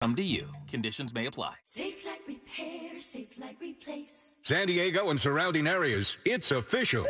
Come to you. Conditions may apply. Safe like repair, safe like replace. San Diego and surrounding areas, it's official.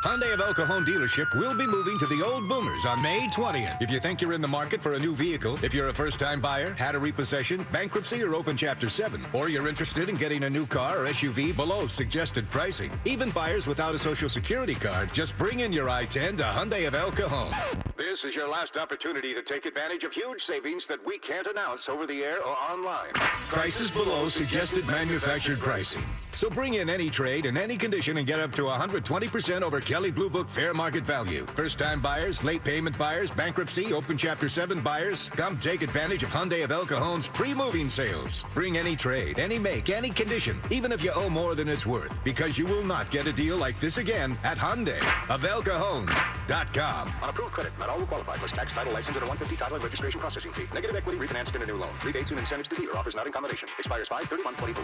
Hyundai of El Cajon dealership will be moving to the Old Boomers on May 20th. If you think you're in the market for a new vehicle, if you're a first-time buyer, had a repossession, bankruptcy, or open Chapter 7, or you're interested in getting a new car or SUV below suggested pricing, even buyers without a Social Security card, just bring in your I-10 to Hyundai of El Cajon. This is your last opportunity to take advantage of huge savings that we can't announce over the air or online. Prices below suggested manufactured pricing. So bring in any trade in any condition and get up to 120% over Kelley Blue Book fair market value. First-time buyers, late payment buyers, bankruptcy, open Chapter 7 buyers, come take advantage of Hyundai of El Cajon's pre-moving sales. Bring any trade, any make, any condition, even if you owe more than it's worth, because you will not get a deal like this again at Hyundai of ElCajon.com. On approved credit, not all will qualify. Plus tax, title, license, and a $150 title and registration processing fee. Negative equity refinanced in a new loan. Rebates and incentives to dealer. Offers not in combination. Expires 5/31/24.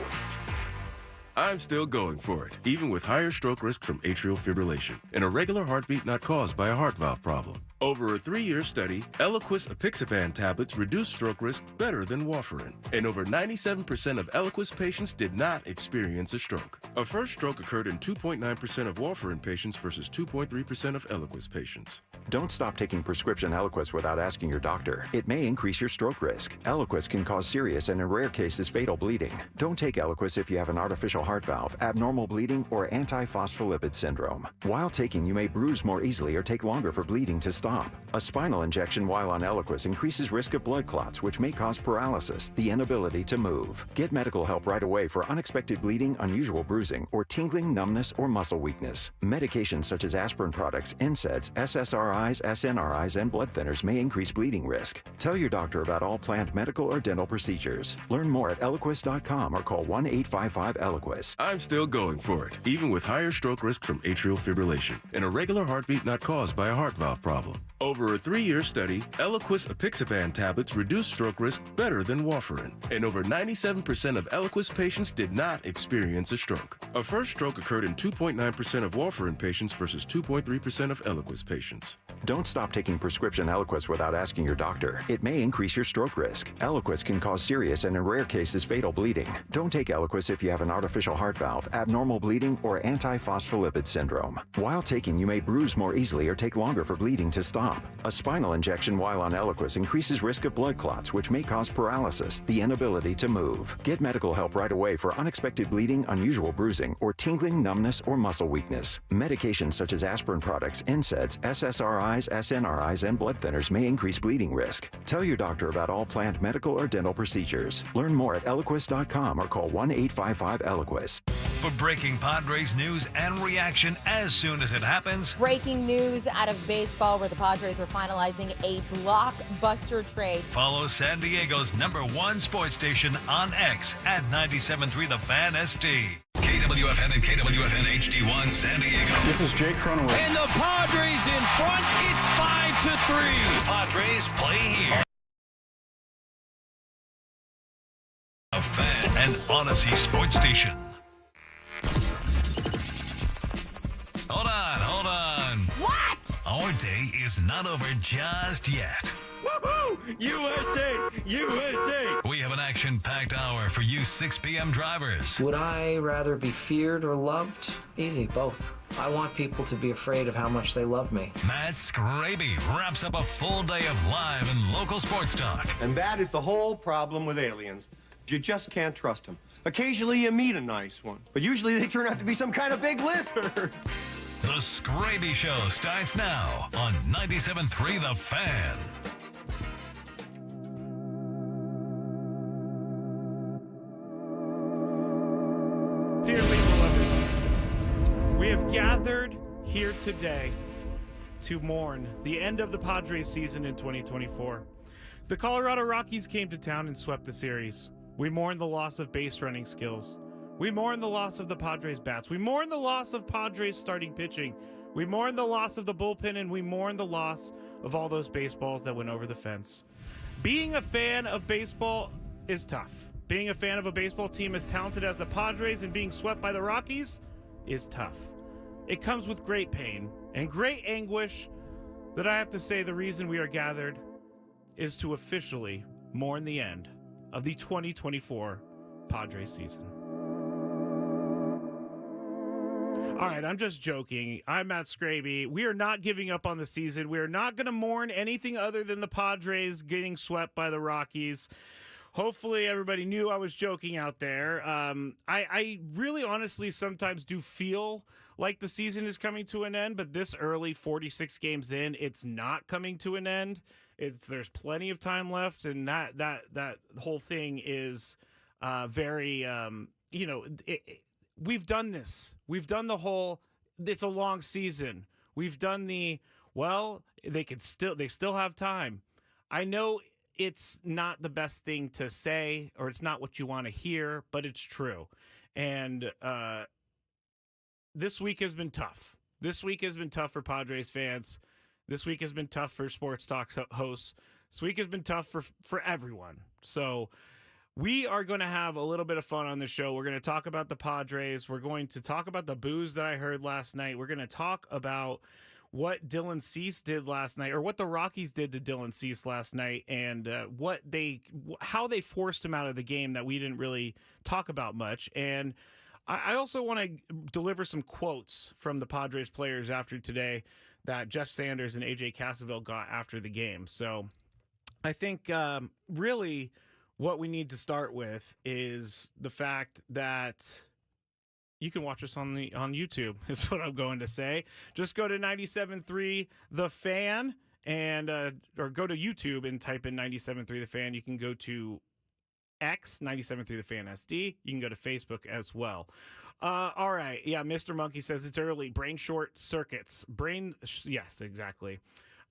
I'm still going for it, even with higher stroke risk from atrial fibrillation, an irregular heartbeat not caused by a heart valve problem. Over a 3-year study, Eliquis apixaban tablets reduced stroke risk better than warfarin, and over 97% of Eliquis patients did not experience a stroke. A first stroke occurred in 2.9% of warfarin patients versus 2.3% of Eliquis patients. Don't stop taking prescription Eliquis without asking your doctor. It may increase your stroke risk. Eliquis can cause serious and in rare cases fatal bleeding. Don't take Eliquis if you have an artificial heart valve, abnormal bleeding, or antiphospholipid syndrome. While taking, you may bruise more easily or take longer for bleeding to stop. A spinal injection while on Eliquis increases risk of blood clots, which may cause paralysis, the inability to move. Get medical help right away for unexpected bleeding, unusual bruising, or tingling, numbness, or muscle weakness. Medications such as aspirin products, NSAIDs, SSRIs, SNRIs, and blood thinners may increase bleeding risk. Tell your doctor about all planned medical or dental procedures. Learn more at Eliquis.com or call 1-855-ELIQUIS. I'm still going for it, even with higher stroke risk from atrial fibrillation, an irregular heartbeat not caused by a heart valve problem. Over a 3-year study, Eliquis apixaban tablets reduced stroke risk better than warfarin, and over 97% of Eliquis patients did not experience a stroke. A first stroke occurred in 2.9% of warfarin patients versus 2.3% of Eliquis patients. Don't stop taking prescription Eliquis without asking your doctor. It may increase your stroke risk. Eliquis can cause serious and in rare cases fatal bleeding. Don't take Eliquis if you have an artificial heart valve, abnormal bleeding, or antiphospholipid syndrome. While taking, you may bruise more easily or take longer for bleeding to stop. A spinal injection while on Eliquis increases risk of blood clots, which may cause paralysis, the inability to move. Get medical help right away for unexpected bleeding, unusual bruising, or tingling, numbness, or muscle weakness. Medications such as aspirin products, NSAIDs, SSRIs, SNRIs, and blood thinners may increase bleeding risk. Tell your doctor about all planned medical or dental procedures. Learn more at Eliquis.com or call 1-855-ELIQUIS. For breaking Padres news and reaction as soon as it happens. Breaking news out of baseball where the Padres are finalizing a blockbuster trade. Follow San Diego's #1 sports station on X at 97.3 The Fan ST. KWFN and KWFN HD1 San Diego. This is Jake Cronenworth. And the Padres in front. It's 5-3. The Padres play here. A Fan and Odyssey sports station. Hold on. What? Our day is not over just yet. Woohoo! USA! We have an action-packed hour for you 6 p.m. drivers. Would I rather be feared or loved? Easy, both. I want people to be afraid of how much they love me. Matt Skraby wraps up a full day of live and local sports talk. And that is the whole problem with aliens. You just can't trust them. Occasionally you meet a nice one, but usually they turn out to be some kind of big lizard. The Skraby Show starts now on 97.3 The Fan. Dearly beloved, we have gathered here today to mourn the end of the Padres season in 2024. The Colorado Rockies came to town and swept the series. We mourn the loss of base running skills. We mourn the loss of the Padres bats. We mourn the loss of Padres starting pitching. We mourn the loss of the bullpen, and we mourn the loss of all those baseballs that went over the fence. Being a fan of baseball is tough. Being a fan of a baseball team as talented as the Padres and being swept by the Rockies is tough. It comes with great pain and great anguish that I have to say the reason we are gathered is to officially mourn the end of the 2024 Padres season. All right, I'm just joking. I'm Matt Skraby. We are not giving up on the season. We are not going to mourn anything other than the Padres getting swept by the Rockies. Hopefully everybody knew I was joking out there. I really honestly sometimes do feel like the season is coming to an end, but this early, 46 games in, it's not coming to an end. There's plenty of time left, and that whole thing is very, we've done this. We've done the whole, it's a long season. We've done they still have time. I know it's not the best thing to say, or it's not what you want to hear, but it's true. And this week has been tough. This week has been tough for Padres fans. This week has been tough for sports talk hosts. This week has been tough for everyone. So we are going to have a little bit of fun on the show. We're going to talk about the Padres. We're going to talk about the boos that I heard last night. We're going to talk about what Dylan Cease did last night, or what the Rockies did to Dylan Cease last night, and how they forced him out of the game that we didn't really talk about much. And I also want to deliver some quotes from the Padres players after today that Jeff Sanders and AJ Cassavell got after the game. So I think really what we need to start with is the fact that you can watch us on YouTube, is what I'm going to say. Just go to 97.3 The Fan, and or go to YouTube and type in 97.3 The Fan. You can go to X, 97.3 The Fan SD. You can go to Facebook as well. All right. Yeah, Mr. Monkey says it's early. Brain short circuits. Yes, exactly.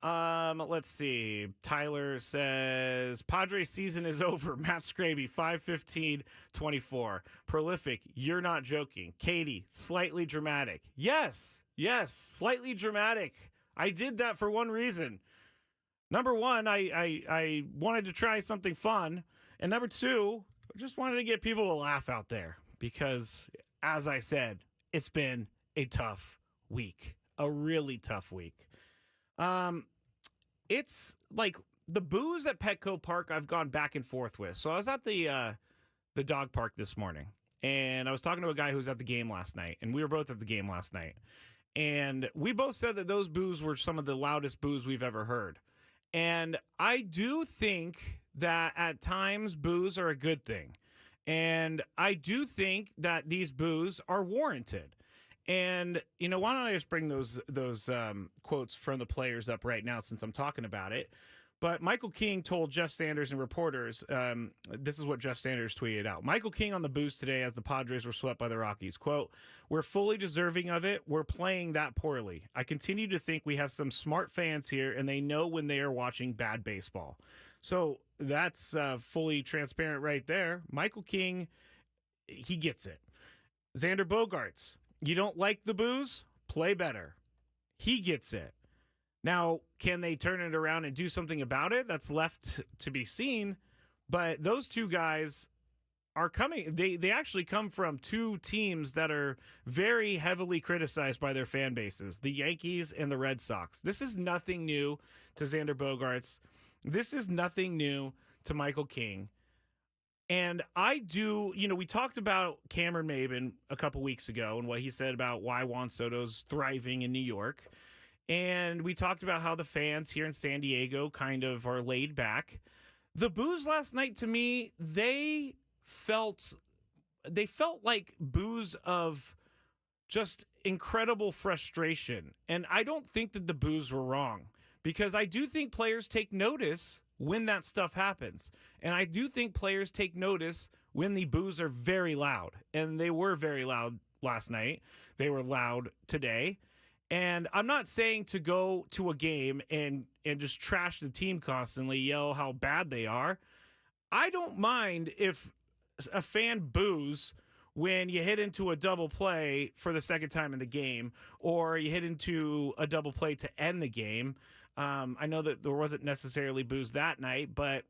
Let's see. Tyler says Padres season is over. Matt Skraby, 5/15/24. Prolific. You're not joking. Katie, slightly dramatic. Yes, slightly dramatic. I did that for one reason. Number one, I wanted to try something fun, and number two, I just wanted to get people to laugh out there because, as I said, it's been a tough week, a really tough week. It's like the boos at Petco Park I've gone back and forth with. So I was at the dog park this morning, and I was talking to a guy who was at the game last night, and we were both at the game last night. And we both said that those boos were some of the loudest boos we've ever heard. And I do think that at times boos are a good thing. And I do think that these boos are warranted. And, why don't I just bring those quotes from the players up right now since I'm talking about it. But Michael King told Jeff Sanders and reporters, this is what Jeff Sanders tweeted out. Michael King on the boost today as the Padres were swept by the Rockies. Quote, "We're fully deserving of it. We're playing that poorly. I continue to think we have some smart fans here, and they know when they are watching bad baseball." So that's fully transparent right there. Michael King, he gets it. Xander Bogaerts, you don't like the boos? Play better. He gets it. Now, can they turn it around and do something about it? That's left to be seen. But those two guys are coming. They actually come from two teams that are very heavily criticized by their fan bases, the Yankees and the Red Sox. This is nothing new to Xander Bogaerts. This is nothing new to Michael King. And I do, we talked about Cameron Maben a couple weeks ago and what he said about why Juan Soto's thriving in New York. And we talked about how the fans here in San Diego kind of are laid back. The boos last night, to me, they felt like boos of just incredible frustration. And I don't think that the boos were wrong, because I do think players take notice when that stuff happens. And I do think players take notice when the boos are very loud. And they were very loud last night. They were loud today. And I'm not saying to go to a game and just trash the team constantly, yell how bad they are. I don't mind if a fan boos when you hit into a double play for the second time in the game, or you hit into a double play to end the game. I know that there wasn't necessarily boos that night, but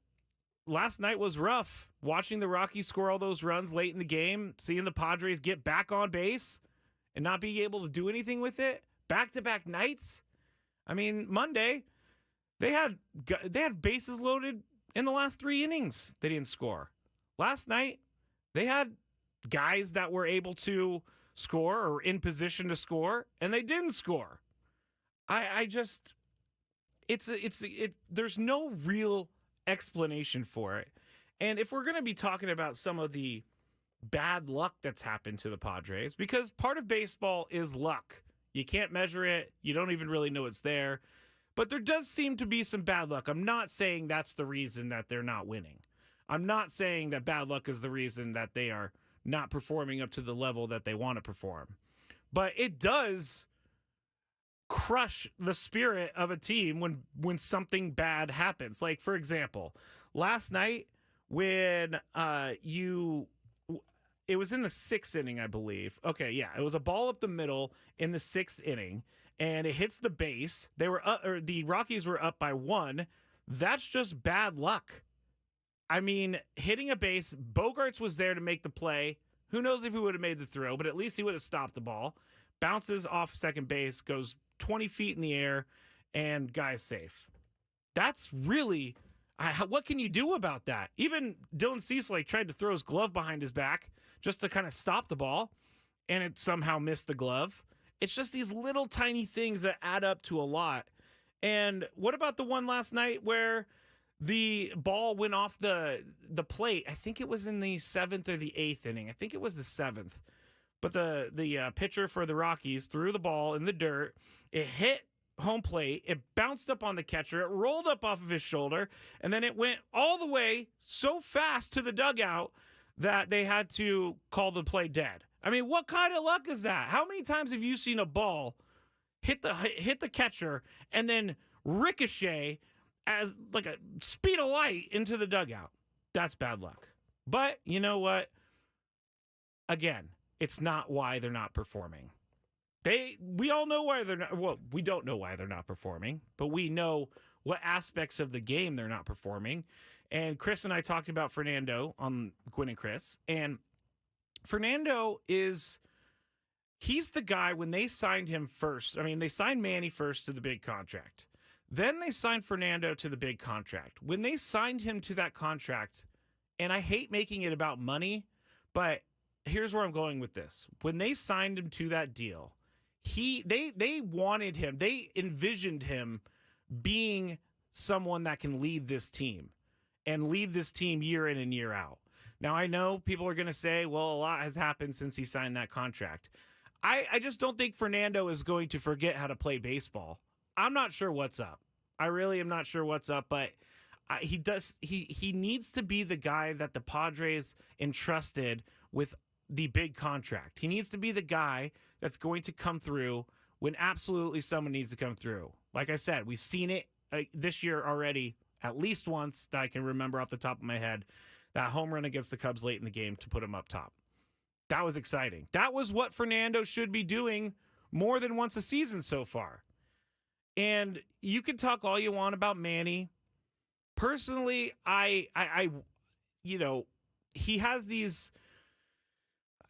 last night was rough. Watching the Rockies score all those runs late in the game, seeing the Padres get back on base and not being able to do anything with it. Back-to-back nights. I mean, Monday, they had bases loaded in the last 3 innings. They didn't score. Last night, they had guys that were able to score or in position to score, and they didn't score. There's no real explanation for it. And if we're going to be talking about some of the bad luck that's happened to the Padres, because part of baseball is luck. You can't measure it. You don't even really know it's there. But there does seem to be some bad luck. I'm not saying that's the reason that they're not winning. I'm not saying that bad luck is the reason that they are not performing up to the level that they want to perform. But it does crush the spirit of a team when something bad happens. Like, for example, last night when it was in the 6th inning, I believe. Okay, yeah, it was a ball up the middle in the 6th inning, and it hits the base. They were up, or the Rockies were up by 1. That's just bad luck. I mean, hitting a base, Bogarts was there to make the play. Who knows if he would have made the throw, but at least he would have stopped the ball. Bounces off second base, goes 20 feet in the air, and guy's safe. That's really... what can you do about that? Even Dylan Cease tried to throw his glove behind his back just to kind of stop the ball, and it somehow missed the glove. It's just these little tiny things that add up to a lot. And what about the one last night where the ball went off the plate? I think it was in the 7th or the 8th inning. I think it was the 7th. But the pitcher for the Rockies threw the ball in the dirt. It hit home plate. It bounced up on the catcher. It rolled up off of his shoulder, and then it went all the way so fast to the dugout that they had to call the play dead. I mean, what kind of luck is that? How many times have you seen a ball hit the catcher and then ricochet as like a speed of light into the dugout? That's bad luck. But you know what? Again, it's not why they're not performing. We all know why they're not. Well, we don't know why they're not performing, but we know what aspects of the game they're not performing. And Chris and I talked about Fernando on Gwynn and Chris. And Fernando he's the guy when they signed him first. I mean, they signed Manny first to the big contract. Then they signed Fernando to the big contract. When they signed him to that contract, and I hate making it about money, but here's where I'm going with this. When they signed him to that deal, they wanted him, they envisioned him being someone that can lead this team and lead this team year in and year out. Now, I know people are going to say, well, a lot has happened since he signed that contract. I just don't think Fernando is going to forget how to play baseball. I'm not sure what's up. I really am not sure what's up, but he needs to be the guy that the Padres entrusted with the big contract. He needs to be the guy that's going to come through when absolutely someone needs to come through. Like I said, we've seen it this year already at least once that I can remember off the top of my head. That home run against the Cubs late in the game to put him up top. That was exciting. That was what Fernando should be doing more than once a season so far. And you can talk all you want about Manny. Personally, I he has these...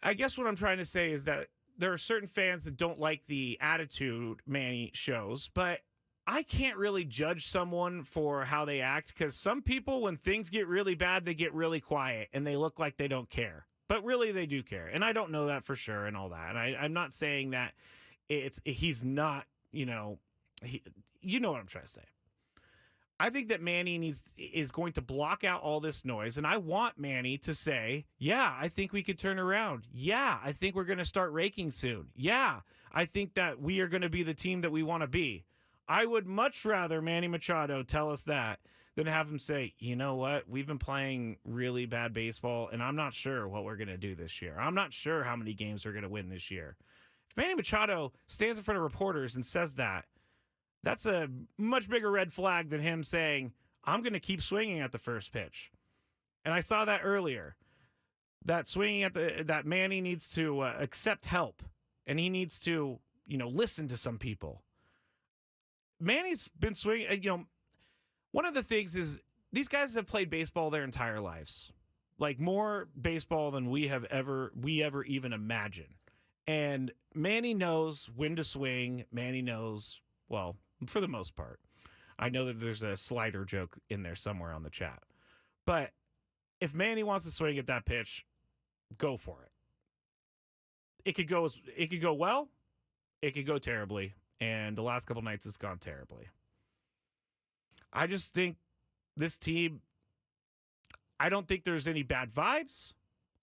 I guess what I'm trying to say is that there are certain fans that don't like the attitude Manny shows, but I can't really judge someone for how they act, because some people, when things get really bad, they get really quiet and they look like they don't care. But really, they do care. And I don't know that for sure and all that. And I'm not saying that he's not, you know what I'm trying to say. I think that Manny is going to block out all this noise, and I want Manny to say, yeah, I think we could turn around. Yeah, I think we're going to start raking soon. Yeah, I think that we are going to be the team that we want to be. I would much rather Manny Machado tell us that than have him say, you know what, we've been playing really bad baseball, and I'm not sure what we're going to do this year. I'm not sure how many games we're going to win this year. If Manny Machado stands in front of reporters and says that, that's a much bigger red flag than him saying, I'm going to keep swinging at the first pitch. And I saw that earlier. That swinging at that Manny needs to accept help, and he needs to, listen to some people. Manny's been swinging. One of the things is these guys have played baseball their entire lives, like more baseball than we ever even imagined. And Manny knows when to swing. Manny knows, well, for the most part. I know that there's a slider joke in there somewhere on the chat. But if Manny wants to swing at that pitch, go for it. It could go well, it could go terribly, and the last couple nights it's gone terribly. I just think this team, I don't think there's any bad vibes.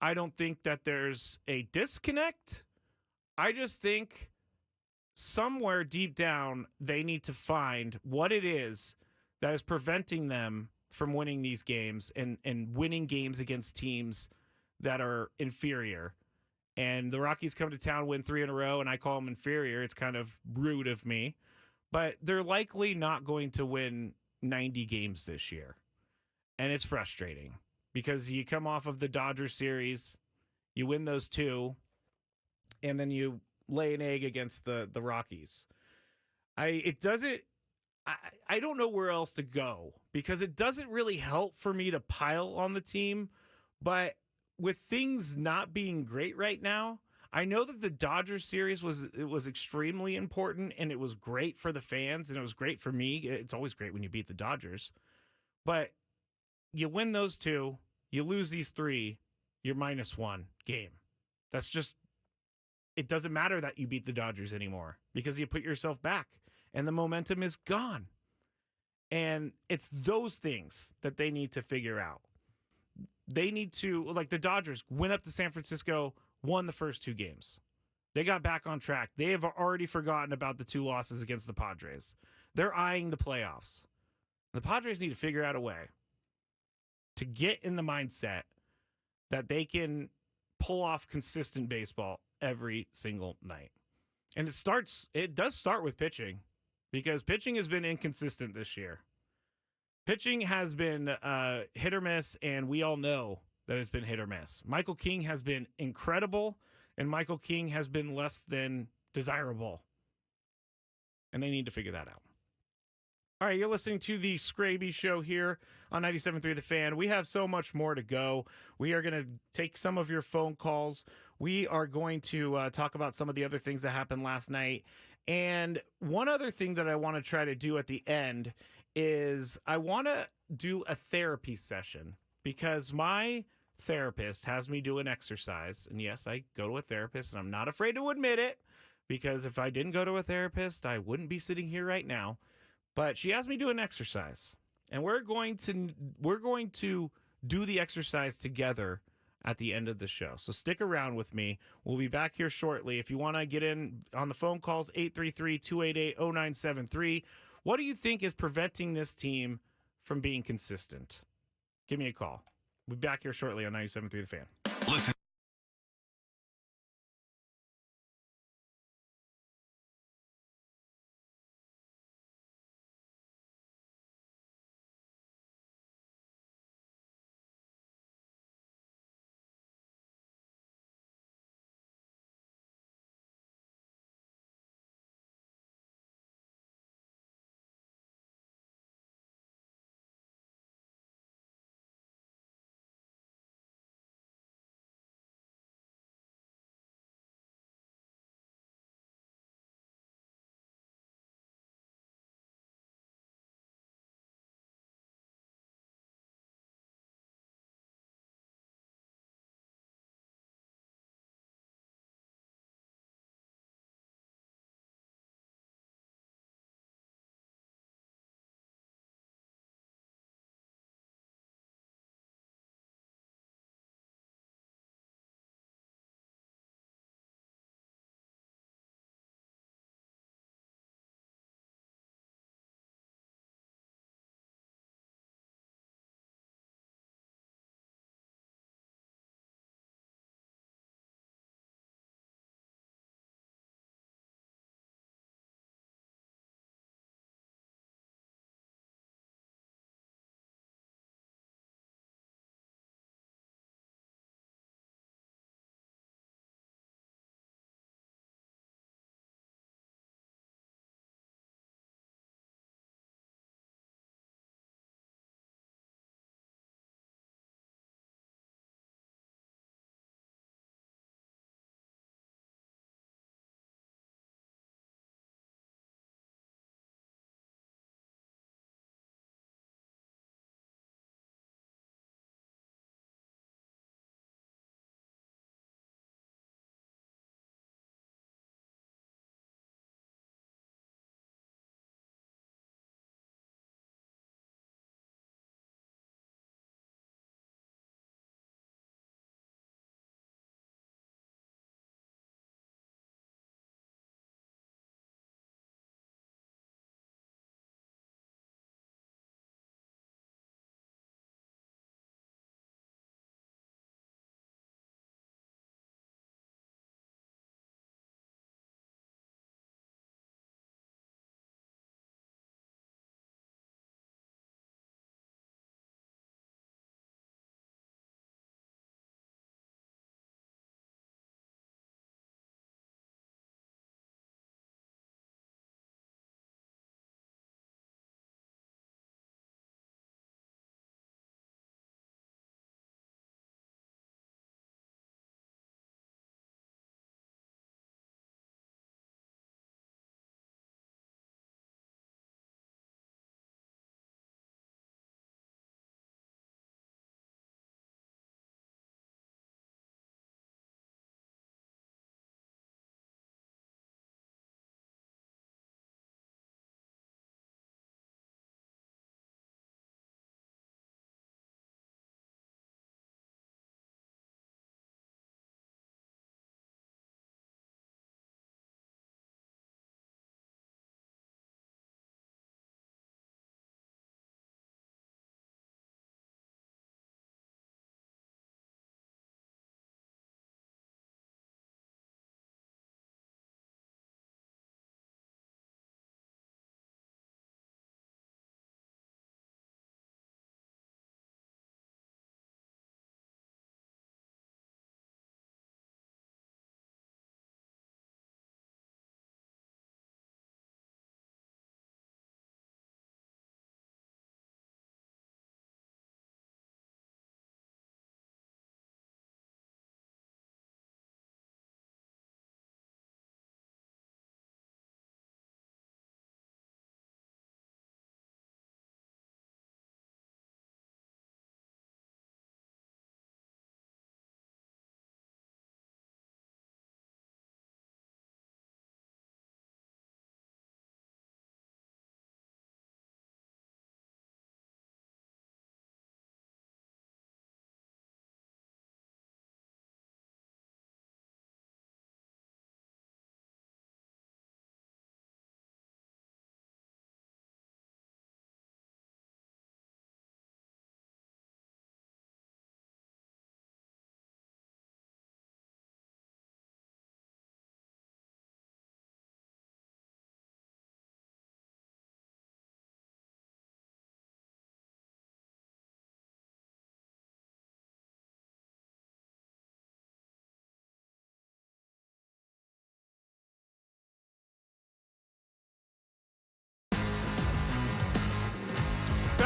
I don't think that there's a disconnect. I just think somewhere deep down they need to find what it is that is preventing them from winning these games and winning games against teams that are inferior. And the Rockies come to town, win 3 in a row, and I call them inferior. It's kind of rude of me. But they're likely not going to win 90 games this year. And it's frustrating because you come off of the Dodgers series, you win those 2, and then you lay an egg against the Rockies. I don't know where else to go because it doesn't really help for me to pile on the team. But with things not being great right now, I know that the Dodgers series was extremely important and it was great for the fans and it was great for me. It's always great when you beat the Dodgers. But you win those 2, you lose these 3, you're -1 game. That's just, it doesn't matter that you beat the Dodgers anymore because you put yourself back and the momentum is gone. And it's those things that they need to figure out. They need to, like the Dodgers, went up to San Francisco, won the first 2 games. They got back on track. They have already forgotten about the 2 losses against the Padres. They're eyeing the playoffs. The Padres need to figure out a way to get in the mindset that they can pull off consistent baseball every single night. And it does start with pitching because pitching has been inconsistent this year. Pitching has been hit or miss, and we all know that it's been hit or miss. Michael King has been incredible, and Michael King has been less than desirable. And they need to figure that out. All right, you're listening to the Skraby Show here on 97.3 The Fan. We have so much more to go. We are going to take some of your phone calls. We are going to talk about some of the other things that happened last night. And one other thing that I want to try to do at the end is I want to do a therapy session because my therapist has me do an exercise. And yes, I go to a therapist, and I'm not afraid to admit it because if I didn't go to a therapist, I wouldn't be sitting here right now. But she has me do an exercise, and we're going to do the exercise together at the end of the show. So stick around with me. We'll be back here shortly. If you want to get in on the phone calls, 833-288-0973. What do you think is preventing this team from being consistent? Give me a call. We'll be back here shortly on 97.3 The Fan. Listen.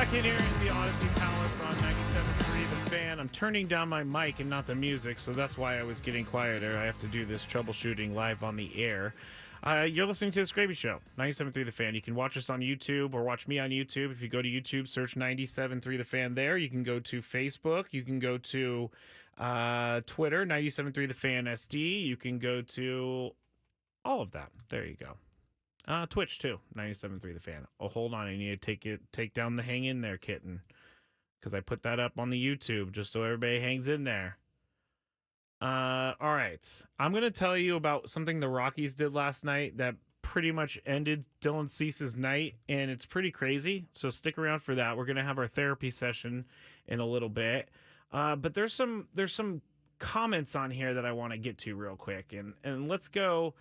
Back in here in the Odyssey Palace on 97.3 The Fan. I'm turning down my mic and not the music, so that's why I was getting quieter. I have to do this troubleshooting live on the air. You're listening to the Skraby Show, 97.3 The Fan. You can watch us on YouTube or watch me on YouTube. If you go to YouTube, search 97.3 The Fan there. You can go to Facebook. You can go to Twitter, 97.3 The Fan SD. You can go to all of that. There you go. Twitch too, 97.3 The Fan. Oh, hold on, I need to take down the hang in there kitten, because I put that up on the YouTube just so everybody hangs in there. All right, I'm gonna tell you about something the Rockies did last night that pretty much ended Dylan Cease's night, and it's pretty crazy. So stick around for that. We're gonna have our therapy session in a little bit, but there's some comments on here that I want to get to real quick, and let's go.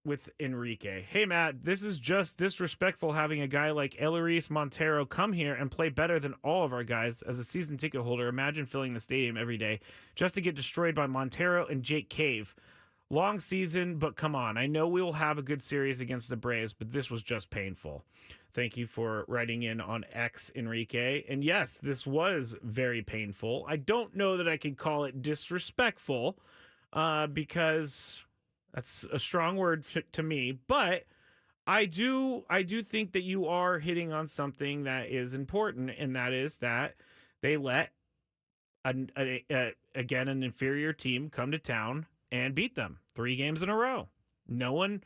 With Enrique. Hey, Matt, this is just disrespectful having a guy like Eleris Montero come here and play better than all of our guys. As a season ticket holder, imagine filling the stadium every day just to get destroyed by Montero and Jake Cave. Long season, but come on. I know we will have a good series against the Braves, but this was just painful. Thank you for writing in on X, Enrique. And yes, this was very painful. I don't know that I could call it disrespectful because... that's a strong word to me, but I do think that you are hitting on something that is important, and that is that they let again an inferior team come to town and beat them 3 games in a row. No one,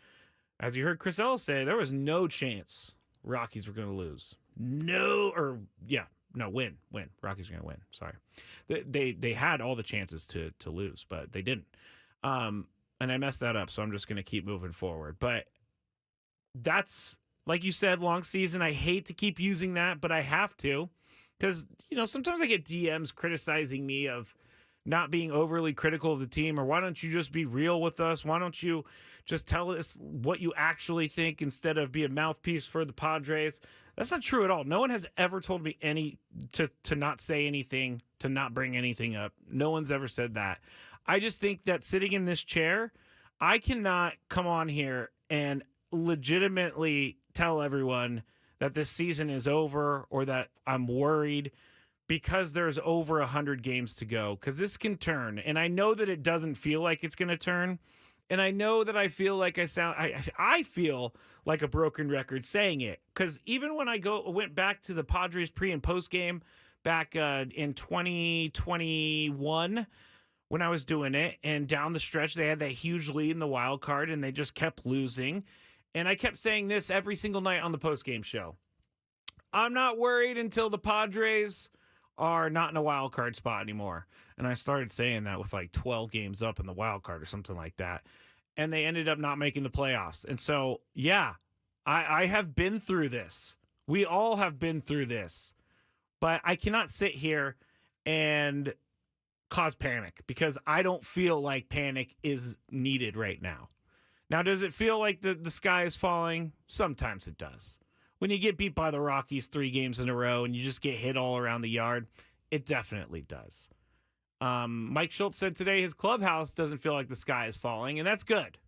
as you heard Chris Ellis say, there was no chance Rockies were going to lose. Win. Rockies are going to win. Sorry, they had all the chances to lose, but they didn't. And I messed that up, so I'm just going to keep moving forward. But that's, like you said, long season. I hate to keep using that, but I have to. Because, sometimes I get DMs criticizing me of not being overly critical of the team, or why don't you just be real with us? Why don't you just tell us what you actually think instead of be a mouthpiece for the Padres? That's not true at all. No one has ever told me to not say anything, to not bring anything up. No one's ever said that. I just think that sitting in this chair, I cannot come on here and legitimately tell everyone that this season is over or that I'm worried because there's over 100 games to go, because this can turn. And I know that it doesn't feel like it's going to turn. And I know that I feel like I feel like a broken record saying it, because even when I went back to the Padres pre and post game back in 2021, when I was doing it, and down the stretch, they had that huge lead in the wild card, and they just kept losing. And I kept saying this every single night on the postgame show. I'm not worried until the Padres are not in a wild card spot anymore. And I started saying that with like 12 games up in the wild card or something like that. And they ended up not making the playoffs. And so, yeah, I have been through this. We all have been through this. But I cannot sit here and cause panic, because I don't feel like panic is needed right now. Now, does it feel like the sky is falling? Sometimes it does. When you get beat by the Rockies 3 games in a row and you just get hit all around the yard, it definitely does. Mike Schultz said today his clubhouse doesn't feel like the sky is falling, and that's good,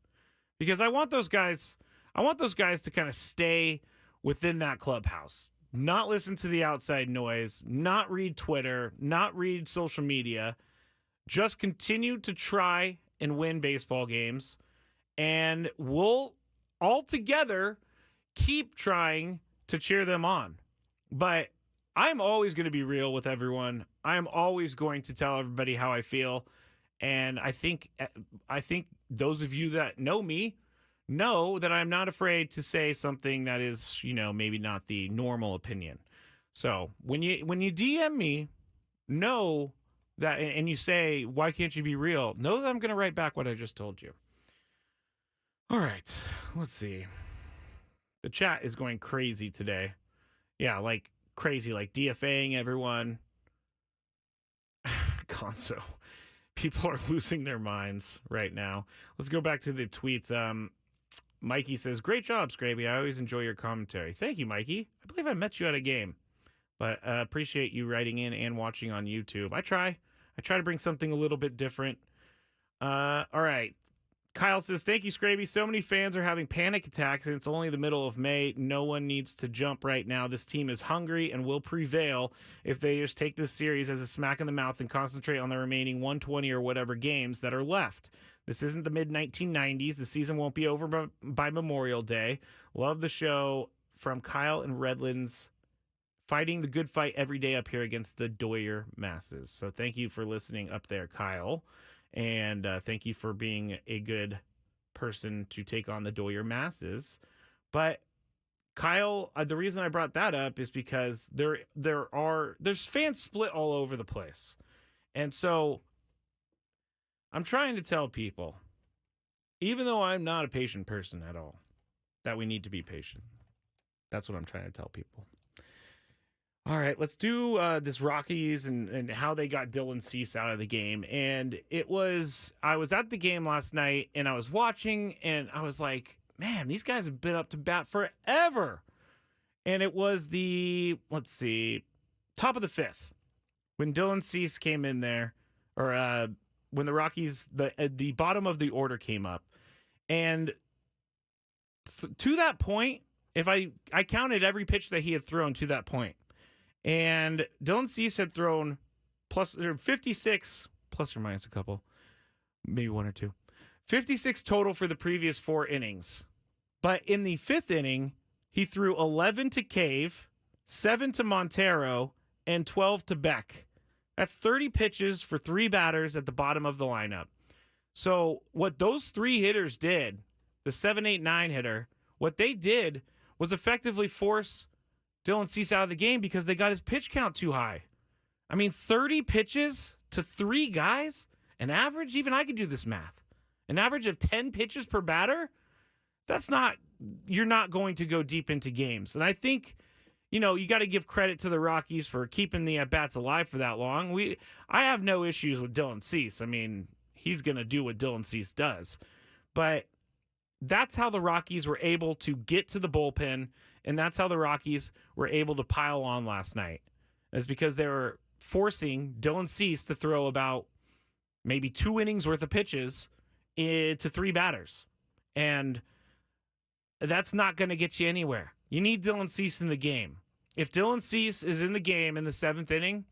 because I want those guys to kind of stay within that clubhouse, not listen to the outside noise, not read Twitter, not read social media. Just continue to try and win baseball games, and we'll all together keep trying to cheer them on. But I'm always going to be real with everyone. I'm always going to tell everybody how I feel, and I think those of you that know me know that I'm not afraid to say something that is, maybe not the normal opinion. So when you DM me, know that, and you say, why can't you be real? Know that I'm going to write back what I just told you. All right, let's see. The chat is going crazy today. Yeah, like crazy, like DFAing everyone. Gonzo. People are losing their minds right now. Let's go back to the tweets. Mikey says, great job, Skraby. I always enjoy your commentary. Thank you, Mikey. I believe I met you at a game. But appreciate you writing in and watching on YouTube. I try to bring something a little bit different. All right. Kyle says, thank you, Skraby. So many fans are having panic attacks, and it's only the middle of May. No one needs to jump right now. This team is hungry and will prevail if they just take this series as a smack in the mouth and concentrate on the remaining 120 or whatever games that are left. This isn't the mid-1990s. The season won't be over by Memorial Day. Love the show from Kyle and Redlands, fighting the good fight every day up here against the Doyer masses. So thank you for listening up there, Kyle. And thank you for being a good person to take on the Doyer masses. But Kyle, the reason I brought that up is because there's fans split all over the place. And so I'm trying to tell people, even though I'm not a patient person at all, that we need to be patient. That's what I'm trying to tell people. All right, let's do this Rockies and how they got Dylan Cease out of the game. And I was at the game last night, and I was watching, and I was like, man, these guys have been up to bat forever. And it was top of the fifth, when Dylan Cease came in there, or when the Rockies, the bottom of the order came up. And to that point, if I counted every pitch that he had thrown to that point, and Dylan Cease had thrown 56, plus or minus a couple, maybe one or two, 56 total for the previous 4 innings. But in the 5th inning, he threw 11 to Cave, 7 to Montero, and 12 to Beck. That's 30 pitches for 3 batters at the bottom of the lineup. So what those 3 hitters did, the 7, 8, 9 hitter, what they did was effectively force Dylan Cease out of the game because they got his pitch count too high. I mean, 30 pitches to 3 guys, an average, even I could do this math, an average of 10 pitches per batter, you're not going to go deep into games. And I think, you got to give credit to the Rockies for keeping the at-bats alive for that long. I have no issues with Dylan Cease. I mean, he's going to do what Dylan Cease does. But that's how the Rockies were able to get to the bullpen, and that's how the Rockies were able to pile on last night. It's because they were forcing Dylan Cease to throw about maybe 2 innings worth of pitches to 3 batters. And that's not going to get you anywhere. You need Dylan Cease in the game. If Dylan Cease is in the game in the 7th inning,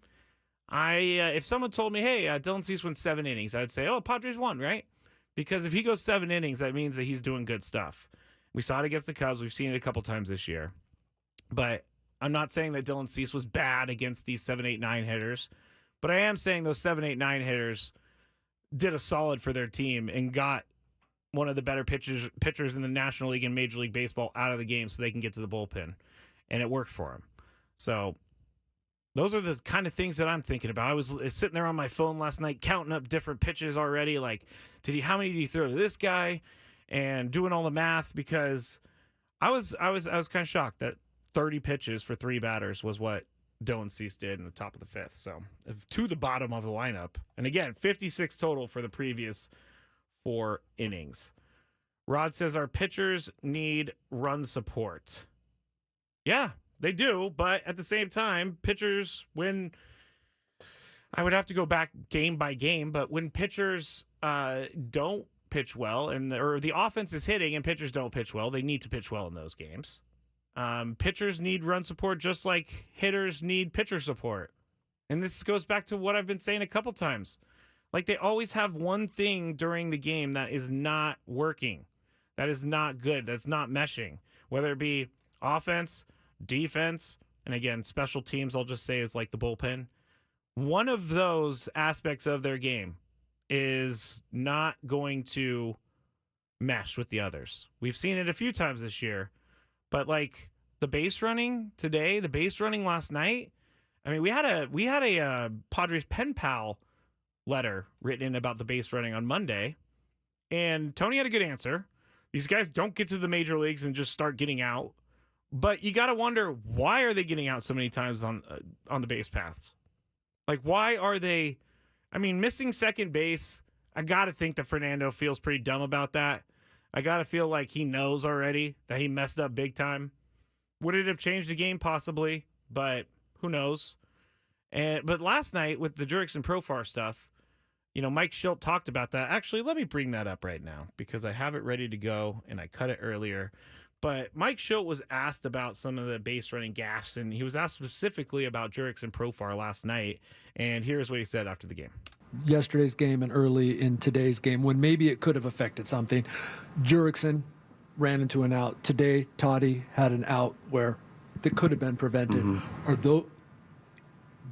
if someone told me, hey, Dylan Cease went 7 innings, I'd say, oh, Padres won, right? Because if he goes 7 innings, that means that he's doing good stuff. We saw it against the Cubs. We've seen it a couple times this year. But I'm not saying that Dylan Cease was bad against these 7, 8, 9 hitters. But I am saying those 7, 8, 9 hitters did a solid for their team and got one of the better pitchers in the National League and Major League Baseball out of the game so they can get to the bullpen. And it worked for them. So those are the kind of things that I'm thinking about. I was sitting there on my phone last night counting up different pitches already. Like, how many did he throw to this guy? And doing all the math, because I was kind of shocked that 30 pitches for 3 batters was what Dylan Cease did in the top of the 5th. So to the bottom of the lineup. And again, 56 total for the previous 4 innings. Rod says our pitchers need run support. Yeah, they do. But at the same time, pitchers, when I would have to go back game by game, but when pitchers don't pitch well or the offense is hitting and pitchers don't pitch well, they need to pitch well in those games. Pitchers need run support just like hitters need pitcher support. And this goes back to what I've been saying a couple times. Like, they always have one thing during the game that is not working, that is not good, that's not meshing, whether it be offense, defense, and again, special teams, I'll just say, is like the bullpen. One of those aspects of their game is not going to mesh with the others. We've seen it a few times this year, but like the base running today, the base running last night, I mean, we had a Padres pen pal letter written in about the base running on Monday, and Tony had a good answer. These guys don't get to the major leagues and just start getting out, but you got to wonder, why are they getting out so many times on the base paths? Like, why are they? I mean, missing second base, I got to think that Fernando feels pretty dumb about that. I got to feel like he knows already that he messed up big time. Would it have changed the game? Possibly, but who knows? But last night with the Jurickson Profar stuff, Mike Schilt talked about that. Actually, let me bring that up right now because I have it ready to go and I cut it earlier. But Mike Schilt was asked about some of the base running gaffes, and he was asked specifically about Jurickson Profar last night. And here's what he said after the game. Yesterday's game and early in today's game, when maybe it could have affected something, Jurickson ran into an out. Today, Toddy had an out where that could have been prevented. Or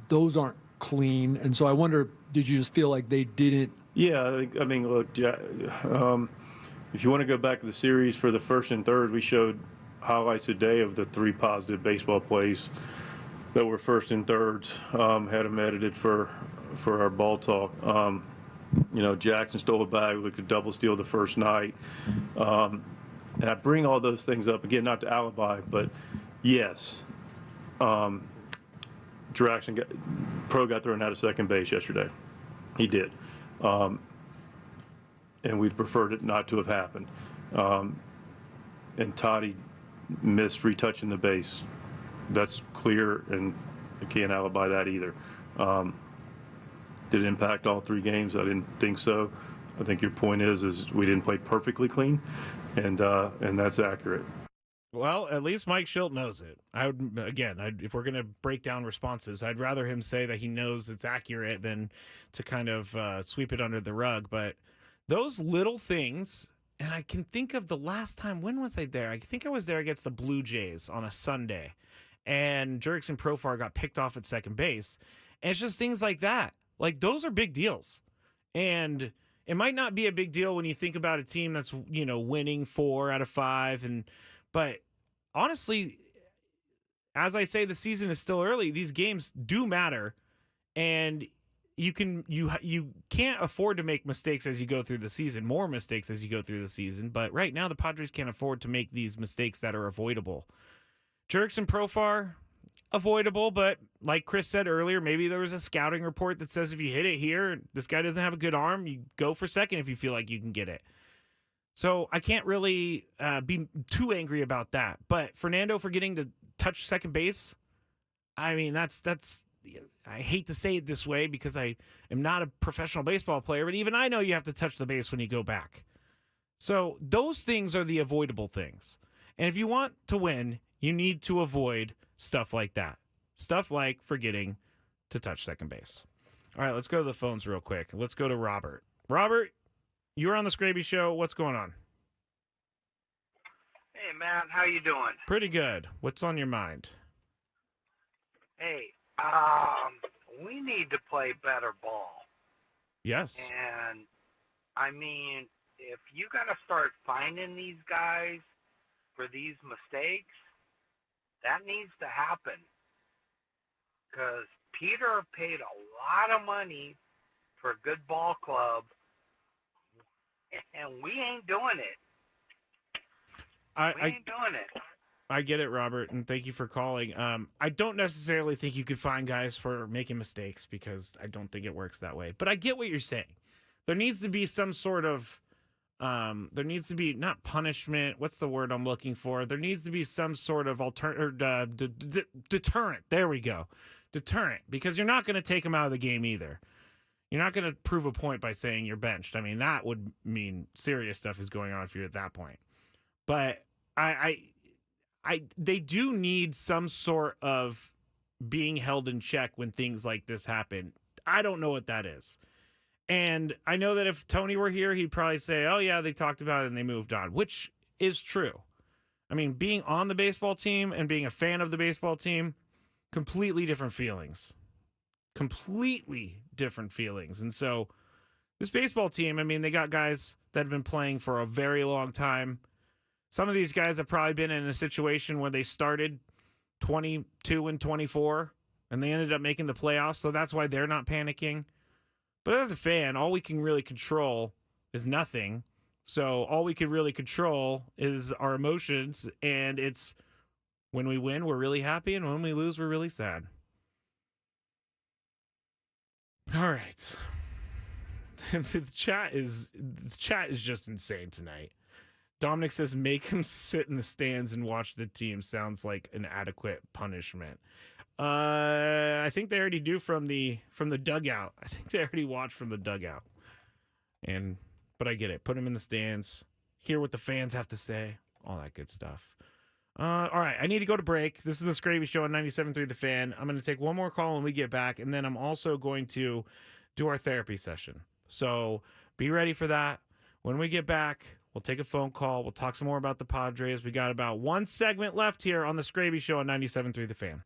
those aren't clean. And so I wonder, did you just feel like they didn't? Yeah, I mean, look, if you want to go back to the series for the first and third, we showed highlights today of the 3 positive baseball plays that were first and thirds. Had them edited for our ball talk. Jackson stole a bag. We could double steal the first night. And I bring all those things up, again, not to alibi, but yes, Jackson got thrown out of second base yesterday. He did. And we'd preferred it not to have happened. And Toddy missed retouching the base. That's clear, and I can't alibi that either. Did it impact all 3 games? I didn't think so. I think your point is we didn't play perfectly clean, and that's accurate. Well, at least Mike Schilt knows it. If we're going to break down responses, I'd rather him say that he knows it's accurate than to kind of sweep it under the rug. But those little things, and I can think of the last time, when was I there? I think I was there against the Blue Jays on a Sunday, and Jurickson Profar got picked off at second base. And it's just things like that. Like, those are big deals. And it might not be a big deal when you think about a team that's, winning 4 out of 5. But honestly, as I say, the season is still early. These games do matter. And you can't afford to make mistakes as you go through the season, more mistakes as you go through the season. But right now, the Padres can't afford to make these mistakes that are avoidable. Jurickson Profar, avoidable, but like Chris said earlier, maybe there was a scouting report that says if you hit it here, this guy doesn't have a good arm, you go for second if you feel like you can get it. So I can't really be too angry about that. But Fernando forgetting to touch second base, I mean, that's. I hate to say it this way because I am not a professional baseball player, but even I know you have to touch the base when you go back. So those things are the avoidable things. And if you want to win, you need to avoid stuff like that. Stuff like forgetting to touch second base. All right, let's go to the phones real quick. Let's go to Robert. Robert, you're on the Skraby Show. What's going on? Hey, Matt. How you doing? Pretty good. What's on your mind? Hey, we need to play better ball. Yes. And, I mean, if you got to start finding these guys for these mistakes, that needs to happen. Because Peter paid a lot of money for a good ball club, and we ain't doing it. We ain't doing it. I get it, Robert, and thank you for calling. I don't necessarily think you could find guys for making mistakes because I don't think it works that way. But I get what you're saying. There needs to be some sort of, there needs to be, not punishment, what's the word I'm looking for? There needs to be some sort of deterrent. There we go. Deterrent, because you're not going to take them out of the game either. You're not going to prove a point by saying you're benched. I mean, that would mean serious stuff is going on if you're at that point. But they do need some sort of being held in check when things like this happen. I don't know what that is. And I know that if Tony were here, he'd probably say, oh, yeah, they talked about it and they moved on, which is true. I mean, being on the baseball team and being a fan of the baseball team, completely different feelings. Completely different feelings. And so this baseball team, I mean, they got guys that have been playing for a very long time. Some of these guys have probably been in a situation where they started 22-24 and they ended up making the playoffs, so that's why they're not panicking. But as a fan, all we can really control is nothing. So all we can really control is our emotions, and it's when we win, we're really happy, and when we lose, we're really sad. All right. The chat is just insane tonight. Dominic says, make him sit in the stands and watch the team. Sounds like an adequate punishment. I think they already do from the dugout. I think they already watch from the dugout. But I get it. Put him in the stands. Hear what the fans have to say. All that good stuff. All right, I need to go to break. This is the Skraby Show on 97.3 The Fan. I'm going to take one more call when we get back, and then I'm also going to do our therapy session. So be ready for that. When we get back, we'll take a phone call. We'll talk some more about the Padres. We got about one segment left here on the Skraby Show on 97.3 The Fan.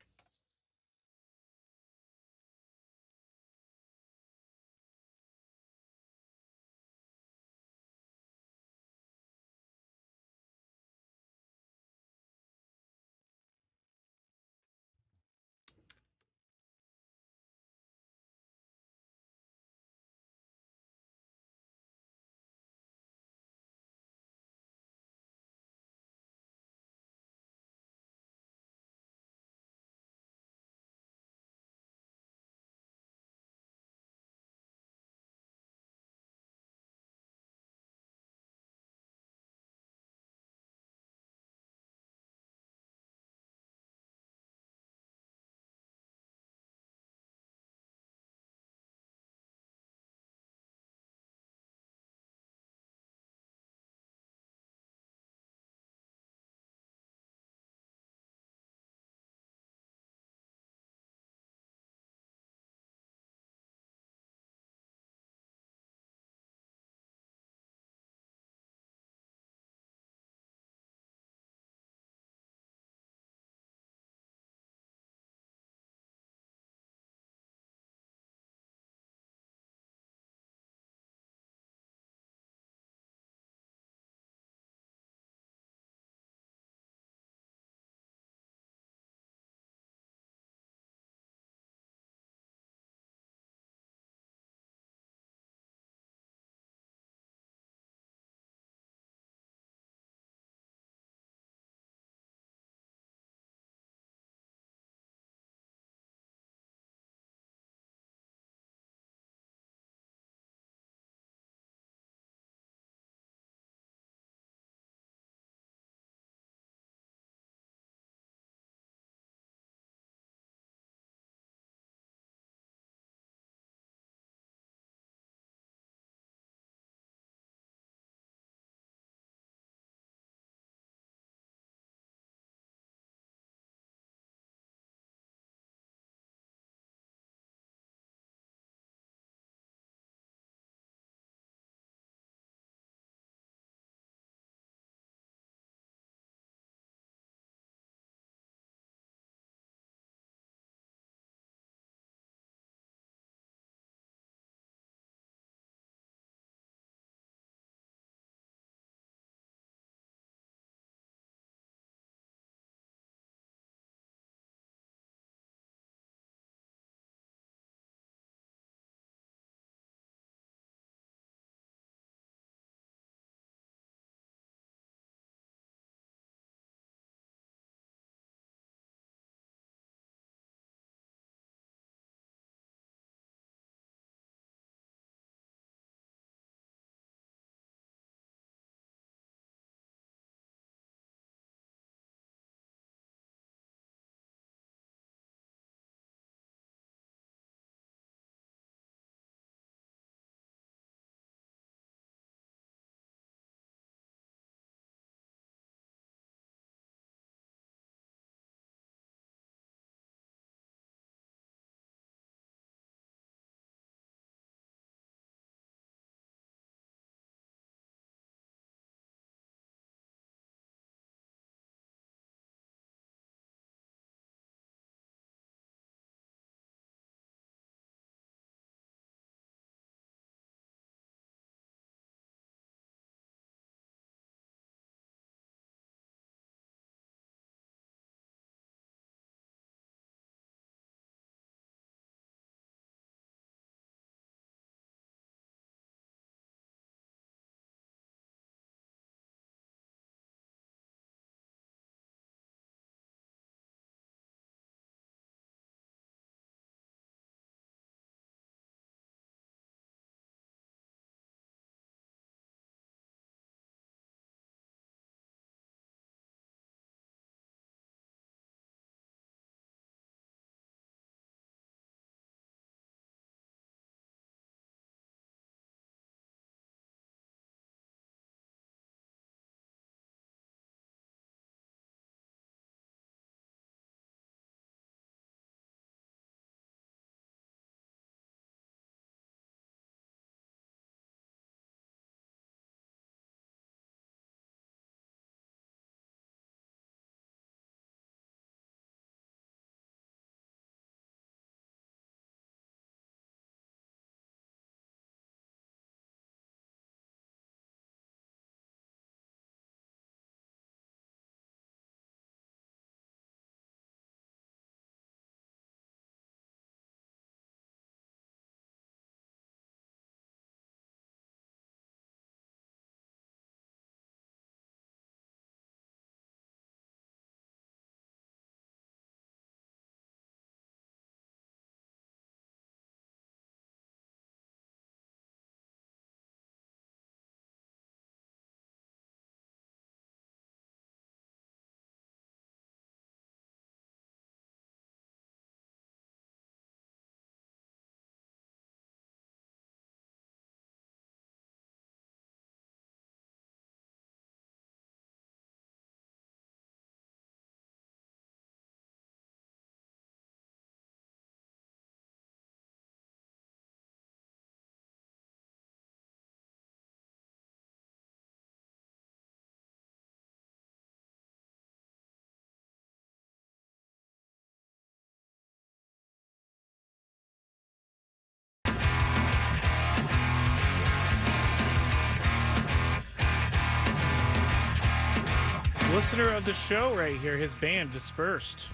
Listener of the show right here, his band Dispersed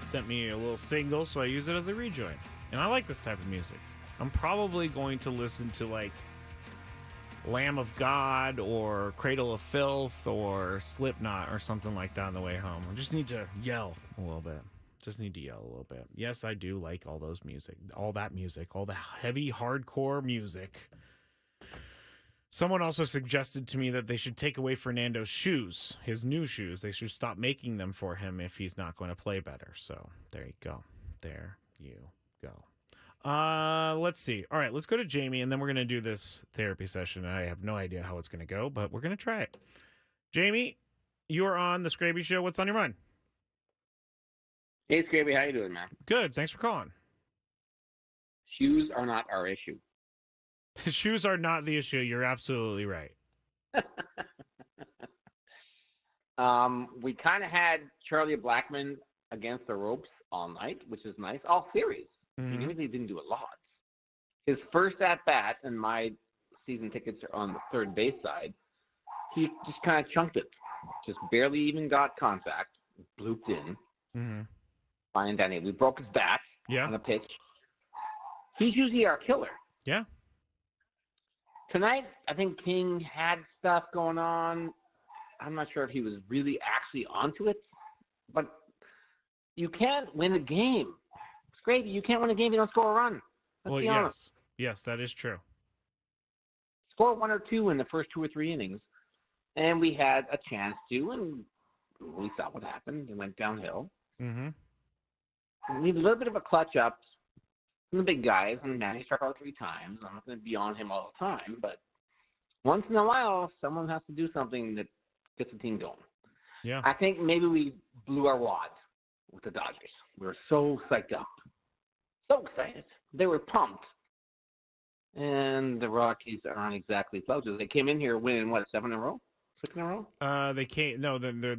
sent me a little single, so I use it as a rejoin. And I like this type of music. I'm probably going to listen to like Lamb of God or Cradle of Filth or Slipknot or something like that on the way home. I just need to yell a little bit. Yes, I do like all those music, all that music, all the heavy hardcore music. Someone also suggested to me that they should take away Fernando's shoes, his new shoes. They should stop making them for him if he's not going to play better. So there you go. Let's see. All right, let's go to Jamie, and then we're going to do this therapy session. I have no idea how it's going to go, but we're going to try it. Jamie, you're on the Skraby Show. What's on your mind? Hey, Skraby, how you doing, man? Good. Thanks for calling. Shoes are not our issue. Shoes are not the issue. You're absolutely right. We kind of had Charlie Blackmon against the ropes all night, which is nice. All series. Mm-hmm. He really didn't do a lot. His first at-bat, and my season tickets are on the third base side, he just kind of chunked it. Just barely even got contact. Blooped in. Mm-hmm. Fine, Danny. We broke his back on the pitch. He's usually our killer. Yeah. Tonight, I think King had stuff going on. I'm not sure if he was really actually onto it, but you can't win a game. It's great. You can't win a game if you don't score a run. Let's be honest. Yes, that is true. Score one or two in the first 2 or 3 innings, and we had a chance to, and we saw what happened. It went downhill. Mm-hmm. We need a little bit of a clutch up from the big guys, and Manny struck out 3 times. I'm not going to be on him all the time, but once in a while, someone has to do something that gets the team going. Yeah. I think maybe we blew our wad with the Dodgers. We were so psyched up. So excited. They were pumped. And the Rockies aren't exactly close. They came in here winning, 7 in a row? 6 in a row?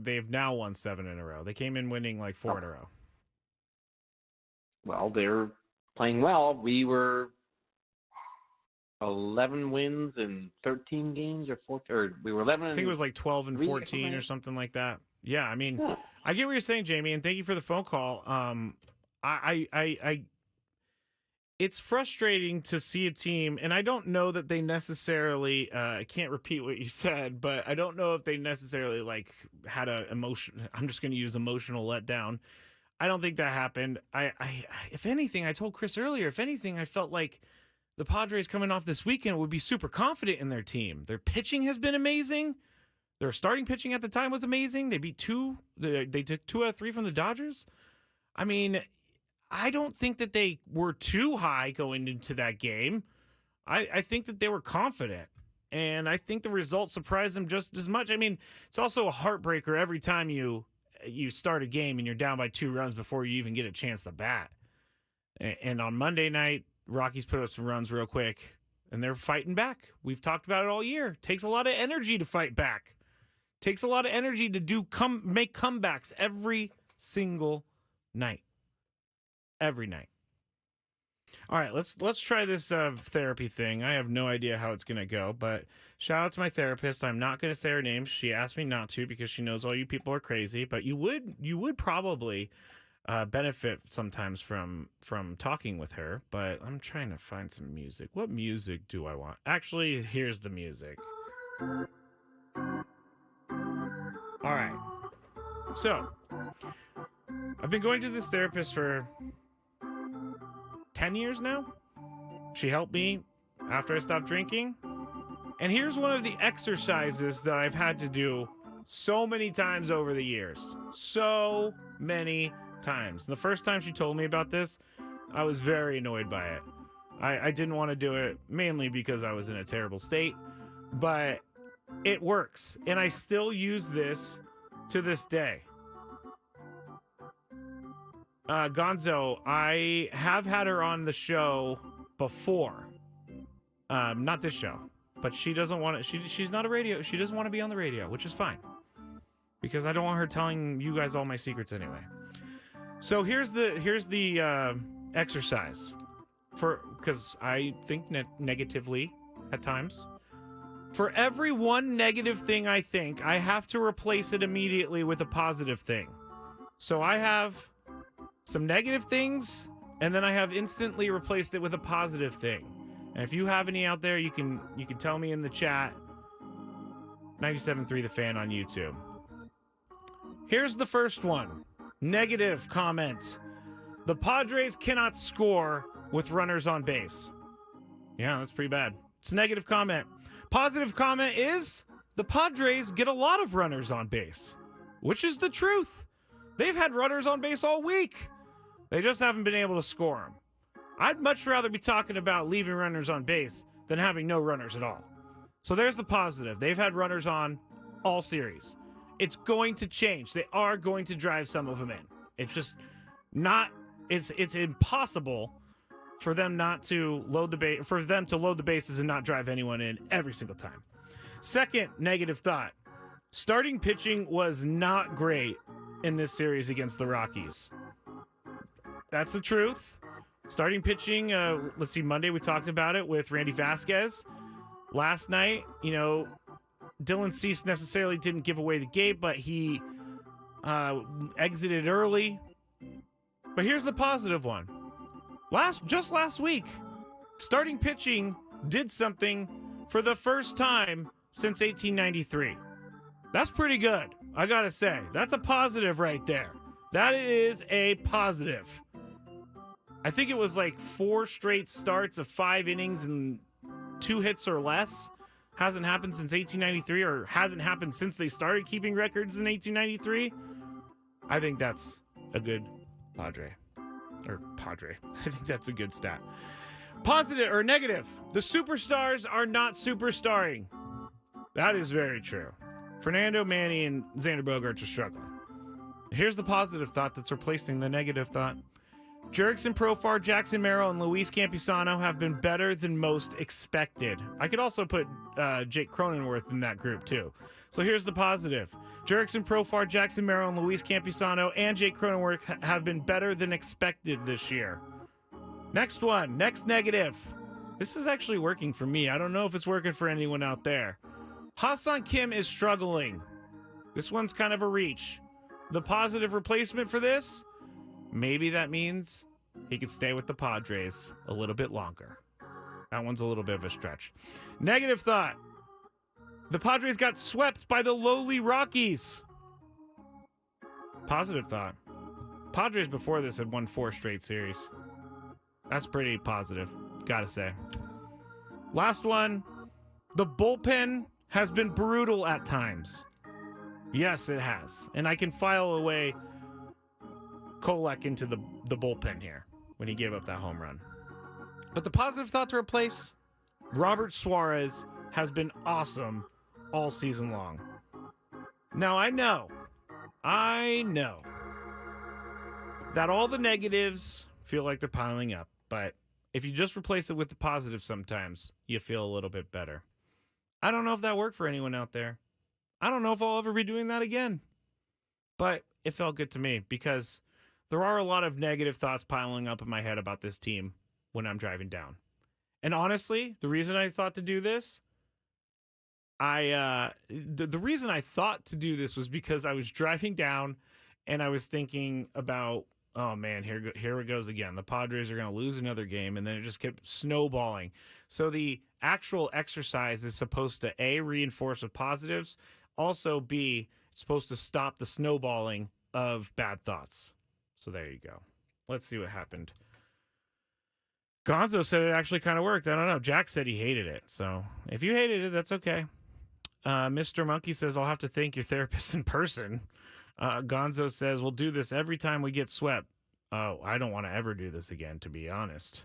They've now won 7 in a row. They came in winning like 4 in a row. Well, they're playing well. We were 11 wins in 13 games or 14, or we were 11. I think it was like 12 and 14 or something like that. Yeah, I mean, I get what you're saying, Jamie, and thank you for the phone call. It's frustrating to see a team, and I don't know that they necessarily. I can't repeat what you said, but I don't know if they necessarily like had a emotion. I'm just going to use emotional letdown. I don't think that happened. If anything, I told Chris earlier, if anything, I felt like the Padres coming off this weekend would be super confident in their team. Their pitching has been amazing. Their starting pitching at the time was amazing. They beat they took 2 out of 3 from the Dodgers. I mean, I don't think that they were too high going into that game. I think that they were confident. And I think the results surprised them just as much. I mean, it's also a heartbreaker every time you start a game and you're down by 2 runs before you even get a chance to bat. And on Monday night, Rockies put up some runs real quick, and they're fighting back. We've talked about it all year. It takes a lot of energy to fight back. It takes a lot of energy to make comebacks every single night. Every night. All right, let's try this therapy thing. I have no idea how it's going to go, but shout out to my therapist. I'm not going to say her name. She asked me not to because she knows all you people are crazy, but you would probably benefit sometimes from talking with her, but I'm trying to find some music. What music do I want? Actually, here's the music. All right. So, I've been going to this therapist for 10 years now. She helped me after I stopped drinking. And here's one of the exercises that I've had to do so many times over the years. So many times. The first time she told me about this, I was very annoyed by it. I didn't want to do it, mainly because I was in a terrible state. But it works. And I still use this to this day. Gonzo, I have had her on the show before. Not this show, but she doesn't want to. She's not a radio. She doesn't want to be on the radio, which is fine, because I don't want her telling you guys all my secrets anyway. So here's the exercise because I think negatively at times. For every one negative thing I think, I have to replace it immediately with a positive thing. So I have some negative things, and then I have instantly replaced it with a positive thing. And if you have any out there, you can tell me in the chat. 97.3 The Fan on YouTube. Here's the first one. Negative comment. The Padres cannot score with runners on base. Yeah, that's pretty bad. It's a negative comment. Positive comment is the Padres get a lot of runners on base, which is the truth. They've had runners on base all week. They just haven't been able to score them. I'd much rather be talking about leaving runners on base than having no runners at all. So there's the positive. They've had runners on all series. It's going to change. They are going to drive some of them in. It's just not, it's impossible for them not to load the base, for them to load the bases and not drive anyone in every single time. Second negative thought. Starting pitching was not great in this series against the Rockies. That's the truth. Starting pitching, let's see, Monday we talked about it with Randy Vasquez. Last night, Dylan Cease necessarily didn't give away the gate, but he exited early. But here's the positive one. Just last week, starting pitching did something for the first time since 1893. That's pretty good, I gotta say. That's a positive right there. That is a positive. I think it was like 4 straight starts of 5 innings and 2 hits or less. Hasn't happened since 1893, or hasn't happened since they started keeping records in 1893. I think that's a good Padre. I think that's a good stat. Positive or negative. The superstars are not superstarring. That is very true. Fernando, Manny, and Xander Bogaerts are struggling. Here's the positive thought that's replacing the negative thought. Jurickson Profar, Jackson Merrill, and Luis Campusano have been better than most expected. I could also put Jake Cronenworth in that group, too. So here's the positive. Jurickson Profar, Jackson Merrill, and Luis Campusano, and Jake Cronenworth have been better than expected this year. Next one. Next negative. This is actually working for me. I don't know if it's working for anyone out there. Ha-Seong Kim is struggling. This one's kind of a reach. The positive replacement for this? Maybe that means he could stay with the Padres a little bit longer. That one's a little bit of a stretch. Negative thought. The Padres got swept by the lowly Rockies. Positive thought. Padres before this had won 4 straight series. That's pretty positive, gotta say. Last one. The bullpen has been brutal at times. Yes, it has. And I can file away Kolek into the bullpen here when he gave up that home run. But the positive thought to replace, Robert Suarez has been awesome all season long. Now, I know that all the negatives feel like they're piling up, but if you just replace it with the positive sometimes, you feel a little bit better. I don't know if that worked for anyone out there. I don't know if I'll ever be doing that again. But it felt good to me because there are a lot of negative thoughts piling up in my head about this team when I'm driving down. And honestly, the reason I thought to do this, the reason I thought to do this was because I was driving down and I was thinking about, oh man, here it goes again. The Padres are going to lose another game, and then it just kept snowballing. So the actual exercise is supposed to A, reinforce with positives, also B, it's supposed to stop the snowballing of bad thoughts. So there you go. Let's see what happened. Gonzo said it actually kind of worked. I don't know. Jack said he hated it. So if you hated it, that's okay. Mr. Monkey says, I'll have to thank your therapist in person. Gonzo says, we'll do this every time we get swept. Oh, I don't want to ever do this again, to be honest.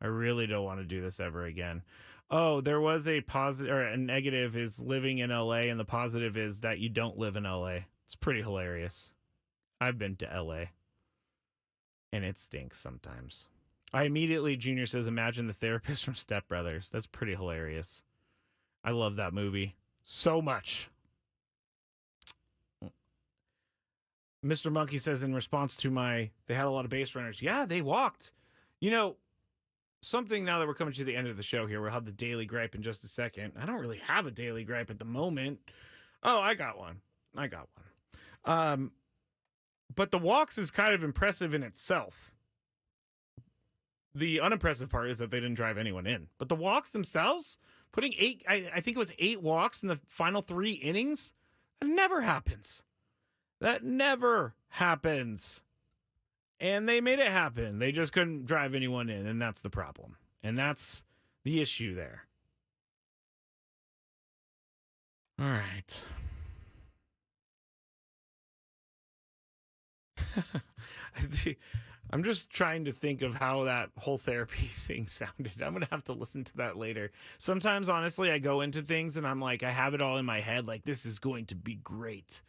I really don't want to do this ever again. Oh, there was a positive or a negative is living in LA, and the positive is that you don't live in LA. It's pretty hilarious. I've been to LA, and it stinks sometimes. Junior says, imagine the therapist from Step Brothers. That's pretty hilarious. I love that movie so much. Mr. Monkey says in response to they had a lot of base runners. Yeah, they walked. something now that we're coming to the end of the show here. We'll have the daily gripe in just a second. I don't really have a daily gripe at the moment. Oh, I got one. But the walks is kind of impressive in itself. The unimpressive part is that they didn't drive anyone in. But the walks themselves, putting I think it was 8 walks in the final 3 innings, that never happens. That never happens. And they made it happen. They just couldn't drive anyone in, and that's the problem. And that's the issue there. All right. I'm just trying to think of how that whole therapy thing sounded. I'm going to have to listen to that later. Sometimes, honestly, I go into things and I'm like, I have it all in my head. Like, this is going to be great.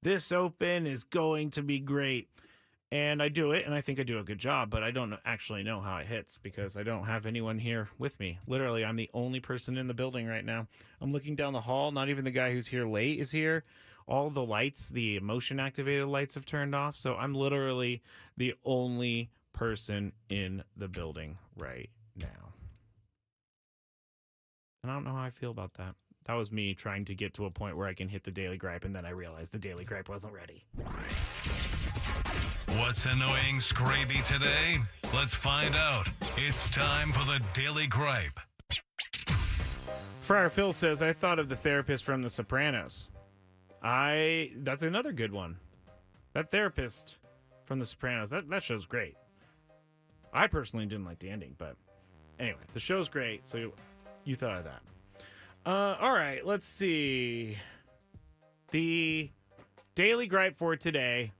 This Open is going to be great. And I do it, and I think I do a good job, but I don't actually know how it hits because I don't have anyone here with me. Literally, I'm the only person in the building right now. I'm looking down the hall. Not even the guy who's here late is here. All the lights, the motion-activated lights have turned off, so I'm literally the only person in the building right now. And I don't know how I feel about that. That was me trying to get to a point where I can hit the daily gripe, and then I realized the daily gripe wasn't ready. What's annoying Skraby today? Let's find out. It's time for the Daily Gripe. Friar Phil says, I thought of the therapist from The Sopranos. That's another good one. That therapist from The Sopranos, that show's great. I personally didn't like the ending, but anyway, the show's great, so you thought of that. All right, let's see. The Daily Gripe for today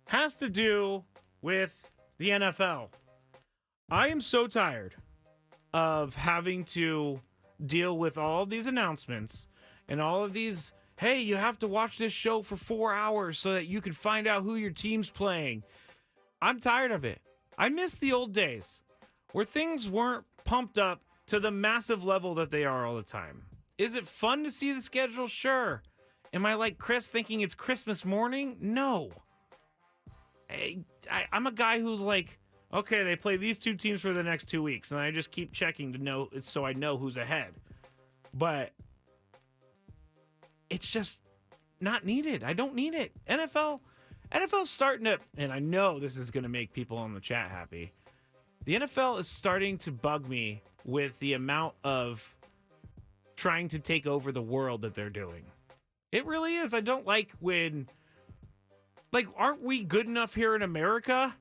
has to do with the NFL. I am so tired of having to deal with all of these announcements and all of these, hey, you have to watch this show for 4 hours so that you can find out who your team's playing. I'm tired of it. I miss the old days where things weren't pumped up to the massive level that they are all the time. Is it fun to see the schedule? Sure. Am I like Chris thinking it's Christmas morning? No. I'm a guy who's like, okay, they play these 2 teams for the next 2 weeks, and I just keep checking to know so I know who's ahead. But it's just not needed. I don't need it. NFL's starting to, and I know this is going to make people on the chat happy. The NFL is starting to bug me with the amount of trying to take over the world that they're doing. It really is. I don't like when, like, aren't we good enough here in America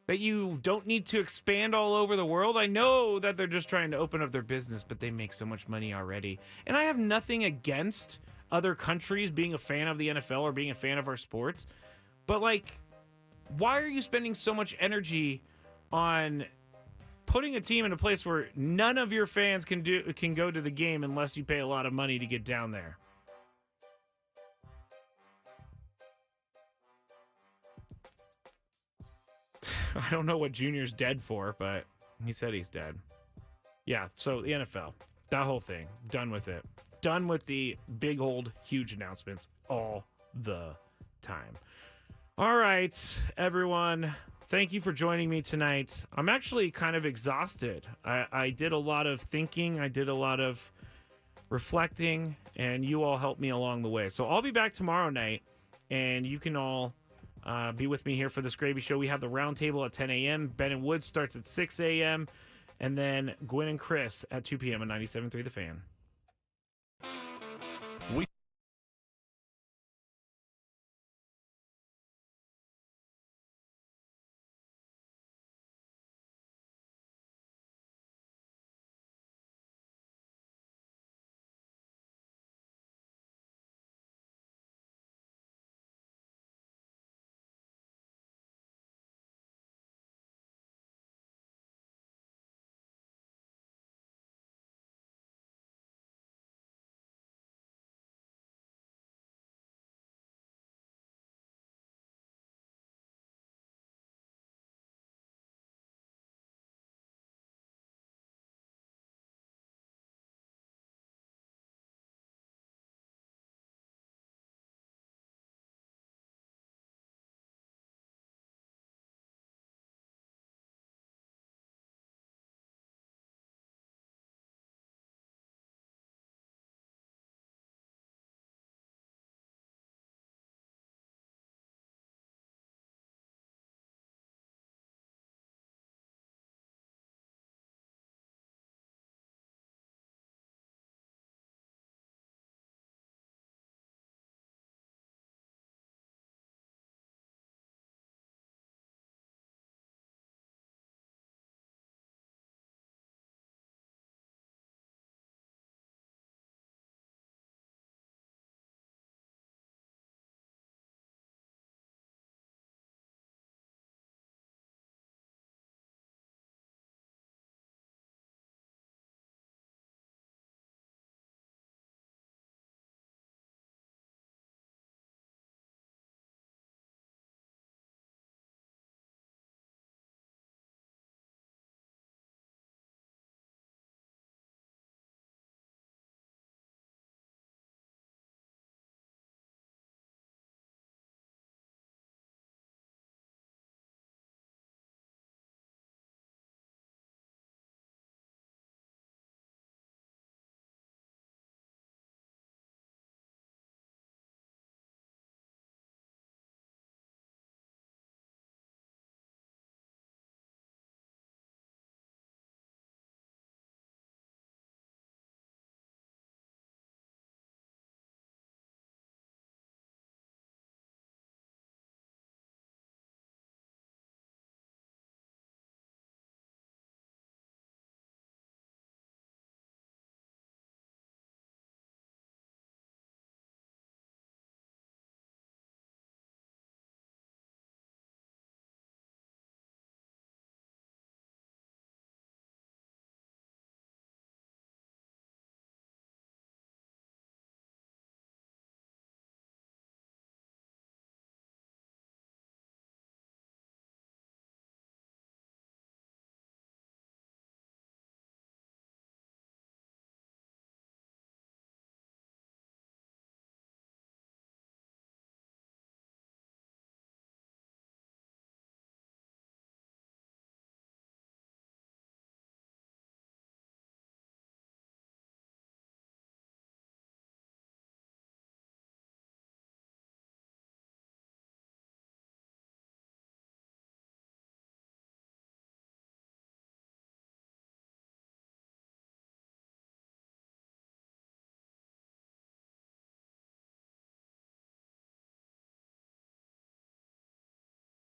that you don't need to expand all over the world? I know that they're just trying to open up their business, but they make so much money already. And I have nothing against other countries being a fan of the NFL or being a fan of our sports. But, like, why are you spending so much energy on putting a team in a place where none of your fans can go to the game unless you pay a lot of money to get down there? I don't know what Junior's dead for, but he said he's dead. Yeah, so the NFL, that whole thing, done with it. Done with the big old huge announcements all the time. All right, everyone. Thank you for joining me tonight. I'm actually kind of exhausted. I did a lot of thinking. I did a lot of reflecting, and you all helped me along the way. So I'll be back tomorrow night, and you can all be with me here for the Skraby Show. We have the roundtable at 10 a.m. Ben and Wood starts at 6 a.m. And then Gwen and Chris at 2 p.m. on 97.3 The Fan.